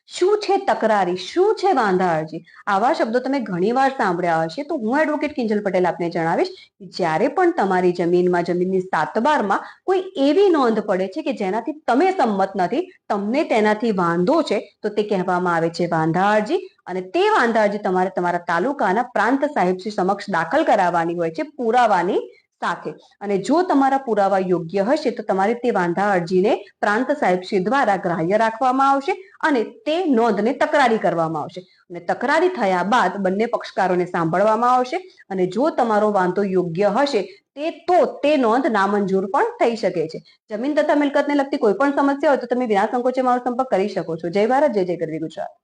શું છે તકરારી, શું છે વાંધા અરજી? આવા શબ્દો તમે ઘણીવાર સાંભળ્યા હશે. તો હું એડવોકેટ કિંજલ પટેલ આપને જણાવીશ, જ્યારે પણ તમારી જમીનમાં, જમીનની સાતબારમાં કોઈ એવી નોંધ પડે છે કે જેનાથી તમે સંમત નથી, તમને તેનાથી વાંધો છે, તો તે કહેવામાં આવે છે વાંધા અરજી. અને તે વાંધા અરજી તમારે તમારા તાલુકાના પ્રાંત સાહેબશ્રી સમક્ષ દાખલ કરાવવાની હોય છે પુરાવાની સાથે. અને જો તમારા પુરાવા યોગ્ય હશે તો તમારે તે વાંધા અરજીને પ્રાંત સાહેબશ્રી દ્વારા ગ્રાહ્ય રાખવામાં આવશે અને તે નોંધને તકરારી કરવામાં આવશે. અને તકરારી થયા બાદ બંને પક્ષકારોને સાંભળવામાં આવશે અને જો તમારો વાંધો યોગ્ય હશે તે નોંધ નામંજૂર પણ થઈ શકે છે. જમીન તથા મિલકતને લગતી કોઈ પણ સમસ્યા હોય તો તમે વિના સંકોચે મારો સંપર્ક કરી શકો છો. જય ભારત, જય જય ગરવી ગુજરાત.